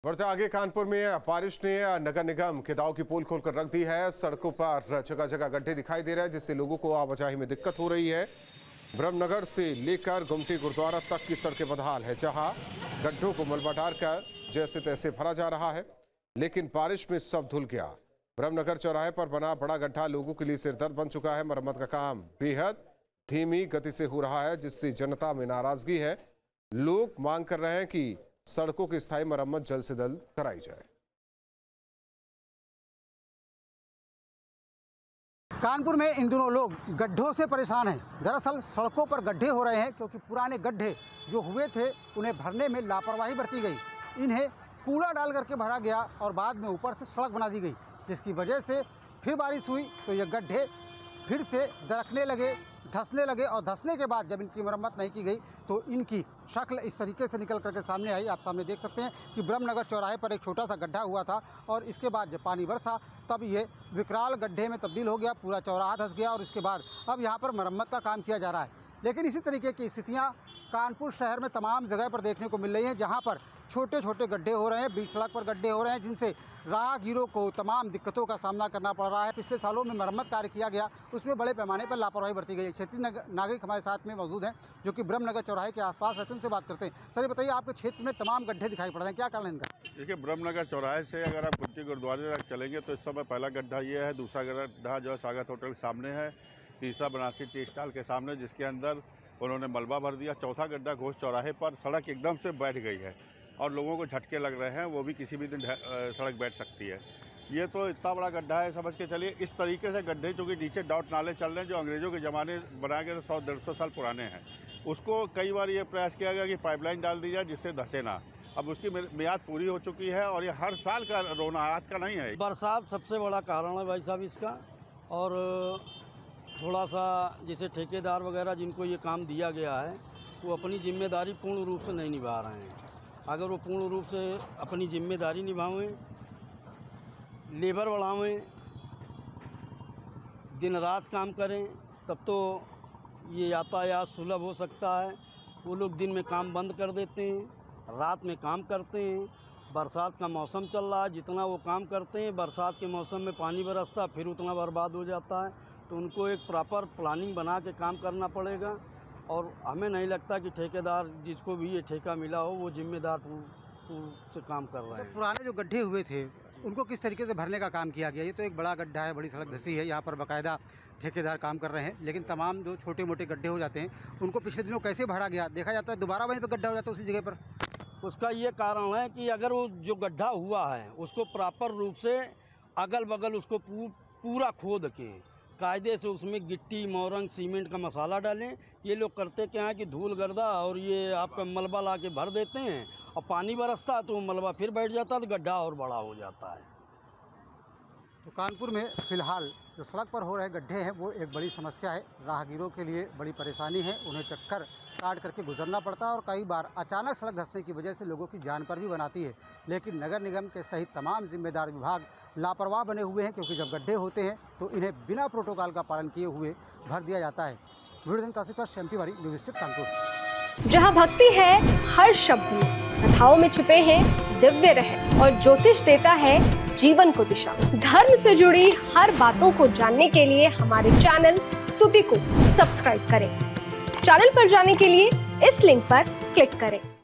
बढ़ते आगे, कानपुर में बारिश ने नगर निगम के दाव की पोल खोलकर रख दी है। सड़कों पर जगह जगह गड्ढे दिखाई दे रहे हैं, जिससे लोगों को आवाजाही में दिक्कत हो रही है। ब्रह्मनगर से लेकर गुमटी गुरुद्वारा तक की सड़कें बदहाल है, जहां गड्ढों को मलबा डालकर जैसे तैसे भरा जा रहा है, लेकिन बारिश में सब धुल गया। ब्रह्मनगर चौराहे पर बना बड़ा गड्ढा लोगों के लिए सिरदर्द बन चुका है। मरम्मत का काम बेहद धीमी गति से हो रहा है, जिससे जनता में नाराजगी है। लोग मांग कर रहे हैं कि सड़कों की स्थायी मरम्मत जल्द से जल्द कराई जाए। कानपुर में इन दिनों लोग गड्ढों से परेशान हैं। दरअसल सड़कों पर गड्ढे हो रहे हैं क्योंकि पुराने गड्ढे जो हुए थे उन्हें भरने में लापरवाही बरती गई। इन्हें कूड़ा डाल करके भरा गया और बाद में ऊपर से सड़क बना दी गई, जिसकी वजह से फिर बारिश हुई तो ये गड्ढे फिर से दरकने लगे, धंसने लगे और धंसने के बाद जब इनकी मरम्मत नहीं की गई तो इनकी शक्ल इस तरीके से निकल करके सामने आई। आप सामने देख सकते हैं कि ब्रह्मनगर चौराहे पर एक छोटा सा गड्ढा हुआ था और इसके बाद जब पानी बरसा तब ये विकराल गड्ढे में तब्दील हो गया, पूरा चौराहा धंस गया और इसके बाद अब यहाँ पर मरम्मत का काम किया जा रहा है। लेकिन इसी तरीके की स्थितियाँ कानपुर शहर में तमाम जगह पर देखने को मिल रही हैं, जहाँ पर छोटे छोटे गड्ढे हो रहे हैं, बीच सड़क पर गड्ढे हो रहे हैं, जिनसे राहगीरों को तमाम दिक्कतों का सामना करना पड़ रहा है। पिछले सालों में मरम्मत कार्य किया गया, उसमें बड़े पैमाने पर लापरवाही बरती गई। क्षेत्रीय नागरिक हमारे साथ में मौजूद हैं जो कि ब्रह्मनगर चौराहे के आसपास रहते हैं, उनसे बात करते हैं। सर ये बताइए, आपके क्षेत्र में तमाम गड्ढे दिखाई पड़ रहे हैं, क्या कारण है इनका? देखिए, ब्रह्मनगर चौराहे से अगर आप गुमटी गुरुद्वारे तक चलेंगे तो इस समय पहला गड्ढा ये है, दूसरा गड्ढा जो है स्वागत होटल के सामने है, तीसरा बनारसी टी स्टॉल के सामने जिसके अंदर उन्होंने मलबा भर दिया, चौथा गड्ढा घोष चौराहे पर सड़क एकदम से बैठ गई है और लोगों को झटके लग रहे हैं, वो भी किसी भी दिन सड़क बैठ सकती है। ये तो इतना बड़ा गड्ढा है, समझ के चलिए। इस तरीके से गड्ढे चूँकि नीचे डॉट नाले चल रहे हैं जो अंग्रेज़ों के ज़माने बनाए गए 100-150 साल पुराने हैं, उसको कई बार ये प्रयास किया गया कि पाइपलाइन डाल दी जाए जिससे धंसे ना। अब उसकी मियाद पूरी हो चुकी है और ये हर साल का रोना आज का नहीं है। बरसात सबसे बड़ा कारण है भाई साहब इसका, और थोड़ा सा जैसे ठेकेदार वगैरह जिनको ये काम दिया गया है वो अपनी जिम्मेदारी पूर्ण रूप से नहीं निभा रहे हैं। अगर वो पूर्ण रूप से अपनी जिम्मेदारी निभावें, लेबर बढ़ावें, दिन रात काम करें, तब तो ये यातायात सुलभ हो सकता है। वो लोग दिन में काम बंद कर देते हैं, रात में काम करते हैं। बरसात का मौसम चल रहा है, जितना वो काम करते हैं बरसात के मौसम में पानी बरसता फिर उतना बर्बाद हो जाता है। तो उनको एक प्रॉपर प्लानिंग बना के काम करना पड़ेगा और हमें नहीं लगता कि ठेकेदार जिसको भी ये ठेका मिला हो वो जिम्मेदार से काम कर रहे हैं। पुराने जो गड्ढे हुए थे उनको किस तरीके से भरने का काम किया गया? ये तो एक बड़ा गड्ढा है, बड़ी सड़क धंसी है, यहाँ पर बाकायदा ठेकेदार काम कर रहे हैं, लेकिन तमाम जो छोटे मोटे गड्ढे हो जाते हैं उनको पिछले दिनों कैसे भरा गया? देखा जाता है दोबारा वहीं पर गड्ढा हो जाता है उसी जगह पर। उसका ये कारण है कि अगर वो जो गड्ढा हुआ है उसको प्रॉपर रूप से अगल बगल उसको पूरा खोद के कायदे से उसमें गिट्टी, मोरंग, सीमेंट का मसाला डालें। ये लोग करते क्या है कि धूल गर्दा और ये आपका मलबा ला के भर देते हैं और पानी बरसता है तो मलबा फिर बैठ जाता है तो गड्ढा और बड़ा हो जाता है। तो कानपुर में फ़िलहाल जो सड़क पर हो रहे गड्ढे हैं वो एक बड़ी समस्या है, राहगीरों के लिए बड़ी परेशानी है। उन्हें चक्कर काट करके गुजरना पड़ता है और कई बार अचानक सड़क धंसने की वजह से लोगों की जान पर भी बनाती है। लेकिन नगर निगम के सहित तमाम जिम्मेदार विभाग लापरवाह बने हुए हैं, क्योंकि जब गड्ढे होते हैं तो इन्हें बिना प्रोटोकॉल का पालन किए हुए भर दिया जाता है। वीडियो तासिफ पर श्याम तिवारी, न्यूज़ स्ट्रिप, कानपुर। जहाँ भक्ति है हर शब्द में, कथाओं में छिपे हैं दिव्य रहस्य और ज्योतिष देता है जीवन को दिशा। धर्म से जुड़ी हर बातों को जानने के लिए हमारे चैनल स्तुति को सब्सक्राइब करें। चैनल पर जाने के लिए इस लिंक पर क्लिक करें।